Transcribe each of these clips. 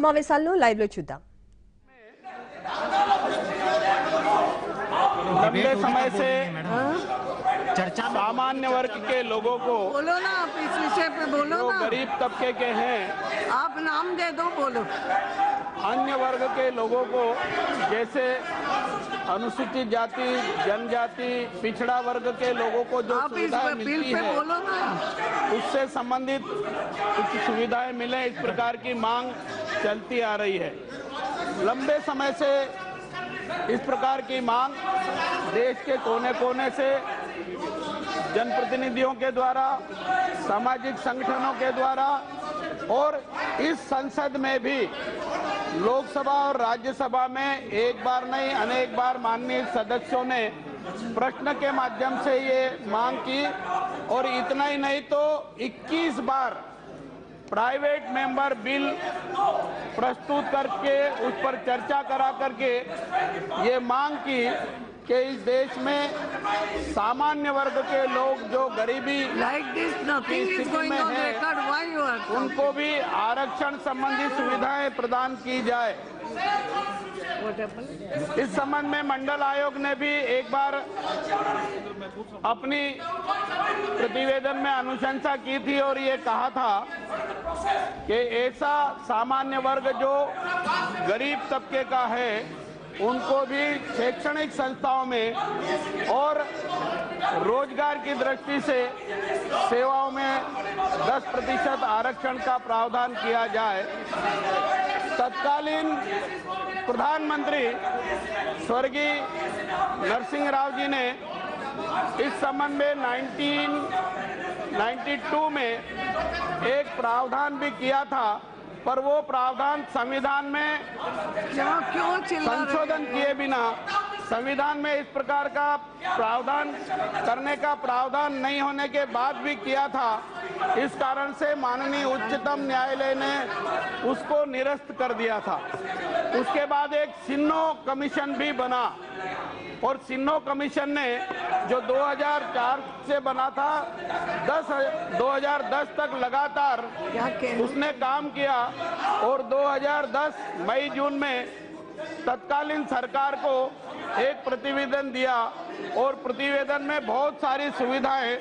సమావేశాలను లైవ్ లో చూద్దాం। लंबे समय से चर्चा सामान्य वर्ग के लोगों को बोलो ना, आप इस विषय पे बोलो जो ना। गरीब तबके के हैं, आप नाम दे दो, बोलो। अन्य वर्ग के लोगों को जैसे अनुसूचित जाति, जनजाति, पिछड़ा वर्ग के लोगों को जो आप इस सुविधाएं बिल मिलती पे है बोलो ना। उससे संबंधित कुछ सुविधाएं मिले, इस प्रकार की मांग चलती आ रही है। लंबे समय से इस प्रकार की मांग देश के कोने कोने से जनप्रतिनिधियों के द्वारा, सामाजिक संगठनों के द्वारा और इस संसद में भी लोकसभा और राज्यसभा में एक बार नहीं अनेक बार माननीय सदस्यों ने प्रश्न के माध्यम से ये मांग की और इतना ही नहीं तो 21 बार प्राइवेट मेंबर बिल प्रस्तुत करके उस पर चर्चा करा करके ये मांग की कि इस देश में सामान्य वर्ग के लोग जो गरीबी Like this, nothing is going on record. Why you are talking? उनको भी आरक्षण संबंधी सुविधाएं प्रदान की जाए। What happened? इस संबंध में मंडल आयोग ने भी एक बार अपनी प्रतिवेदन में अनुशंसा की थी और ये कहा था कि ऐसा सामान्य वर्ग जो गरीब तबके का है उनको भी शैक्षणिक संस्थाओं में और रोजगार की दृष्टि से सेवाओं में 10% आरक्षण का प्रावधान किया जाए। तत्कालीन प्रधानमंत्री स्वर्गीय नरसिंह राव जी ने इस संबंध में 1992 में एक प्रावधान भी किया था, पर वो प्रावधान संविधान में क्यों चिल्ला रहे संशोधन किए बिना संविधान में इस प्रकार का प्रावधान करने का प्रावधान नहीं होने के बाद भी किया था। इस कारण से माननीय उच्चतम न्यायालय ने उसको निरस्त कर दिया था। उसके बाद एक सिन्हो कमीशन भी बना और सिन्हो कमीशन ने जो 2004 से बना था 2010 तक लगातार क्या कहना? उसने काम किया और 2010 मई जून में तत्कालीन सरकार को एक प्रतिवेदन दिया और प्रतिवेदन में बहुत सारी सुविधाएं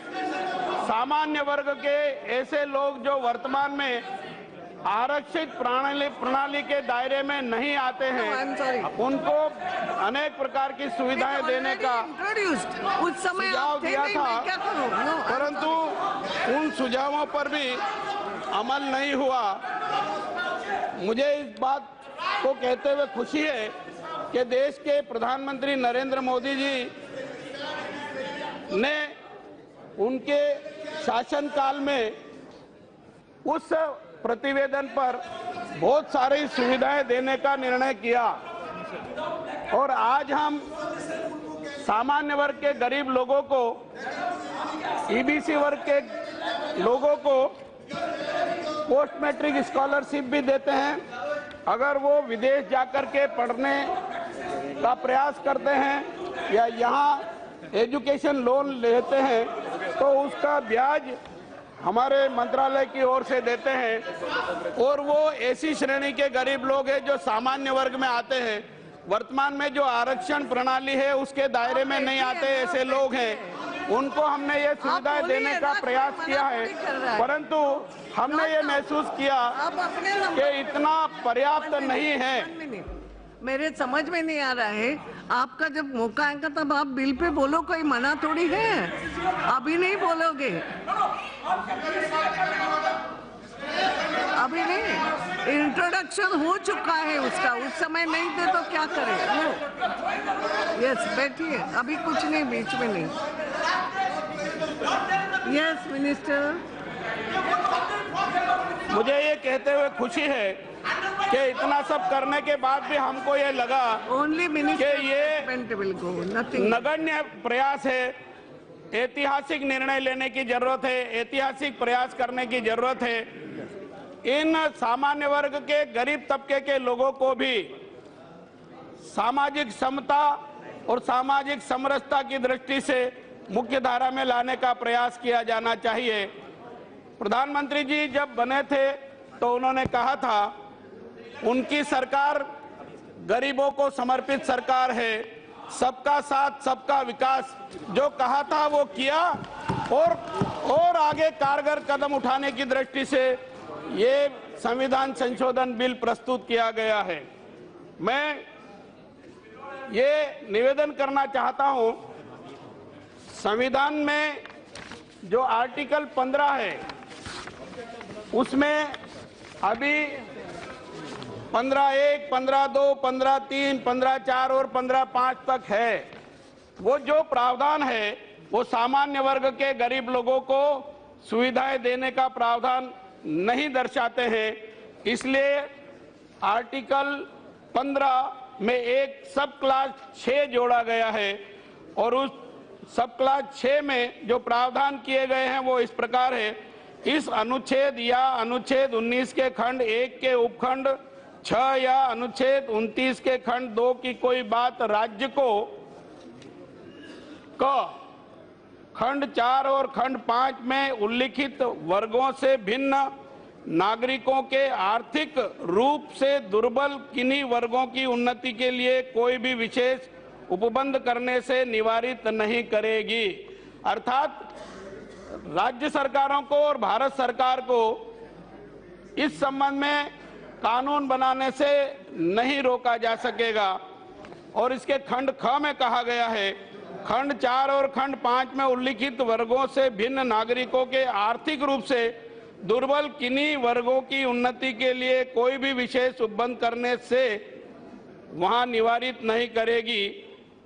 सामान्य वर्ग के ऐसे लोग जो वर्तमान में आरक्षित प्रणाली के दायरे में नहीं आते हैं उनको अनेक प्रकार की सुविधाएं देने का उस समय सुझाव आप थे दिया नहीं, था, मैं क्या करूं? No, परंतु उन सुझावों पर भी अमल नहीं हुआ। मुझे इस बात को कहते हुए खुशी है कि देश के प्रधानमंत्री नरेंद्र मोदी जी ने उनके शासनकाल में उस प्रतिवेदन पर बहुत सारी सुविधाएं देने का निर्णय किया और आज हम सामान्य वर्ग के गरीब लोगों को, ईबीसी वर्ग के लोगों को पोस्ट मैट्रिक स्कॉलरशिप भी देते हैं। अगर वो विदेश जाकर के पढ़ने का प्रयास करते हैं या यहाँ एजुकेशन लोन लेते हैं तो उसका ब्याज हमारे मंत्रालय की ओर से देते हैं और वो ऐसी श्रेणी के गरीब लोग हैं जो सामान्य वर्ग में आते हैं। वर्तमान में जो आरक्षण प्रणाली है उसके दायरे में नहीं आते ऐसे लोग हैं, उनको हमने ये सुविधाएं देने का प्रयास किया है, परंतु हमने ये महसूस किया कि इतना पर्याप्त नहीं है। मेरे समझ में नहीं आ रहा है, आपका जब मौका आएगा तब आप बिल पे बोलो, कोई मना थोड़ी है। अभी नहीं बोलोगे, अभी नहीं, इंट्रोडक्शन हो चुका है उसका, उस समय नहीं थे तो क्या करें? यस, बैठिए, अभी कुछ नहीं, बीच में नहीं। यस मिनिस्टर, मुझे ये कहते हुए खुशी है कि इतना सब करने के बाद भी हमको ये लगा ओनली मिनिस्टर ये विल गो, नथिंग। नगण्य प्रयास है, ऐतिहासिक निर्णय लेने की जरूरत है, ऐतिहासिक प्रयास करने की जरूरत है। इन सामान्य वर्ग के गरीब तबके के लोगों को भी सामाजिक समता और सामाजिक समरसता की दृष्टि से मुख्य धारा में लाने का प्रयास किया जाना चाहिए। प्रधानमंत्री जी जब बने थे तो उन्होंने कहा था उनकी सरकार गरीबों को समर्पित सरकार है। सबका साथ सबका विकास जो कहा था वो किया और आगे कारगर कदम उठाने की दृष्टि से ये संविधान संशोधन बिल प्रस्तुत किया गया है। मैं ये निवेदन करना चाहता हूं, संविधान में जो आर्टिकल 15 है उसमें अभी 15(1), 15(2), 15(3), 15(4) और 15(5) तक है। वो जो प्रावधान है वो सामान्य वर्ग के गरीब लोगों को सुविधाएं देने का प्रावधान नहीं दर्शाते हैं। इसलिए आर्टिकल 15 में एक सब क्लास 6 जोड़ा गया है और उस सब क्लास 6 में जो प्रावधान किए गए हैं वो इस प्रकार है। इस अनुच्छेद या अनुच्छेद 19 के खंड 1 के उपखंड 6 या अनुच्छेद 29 के खंड 2 की कोई बात राज्य को खंड 4 और खंड 5 में उल्लिखित वर्गों से भिन्न नागरिकों के आर्थिक रूप से दुर्बल किन्हीं वर्गों की उन्नति के लिए कोई भी विशेष उपबंध करने से निवारित नहीं करेगी। अर्थात राज्य सरकारों को और भारत सरकार को इस संबंध में कानून बनाने से नहीं रोका जा सकेगा। और इसके खंड ख में कहा गया है, खंड 4 और खंड 5 में उल्लिखित वर्गों से भिन्न नागरिकों के आर्थिक रूप से दुर्बल किन्हीं वर्गों की उन्नति के लिए कोई भी विशेष उपबंध करने से वहां निवारित नहीं करेगी।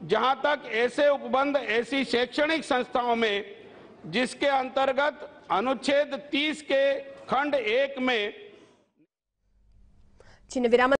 जहां तक ऐसे उपबंध ऐसी शैक्षणिक संस्थाओं में जिसके अंतर्गत अनुच्छेद 30 के खंड 1 में चिन्ह विराम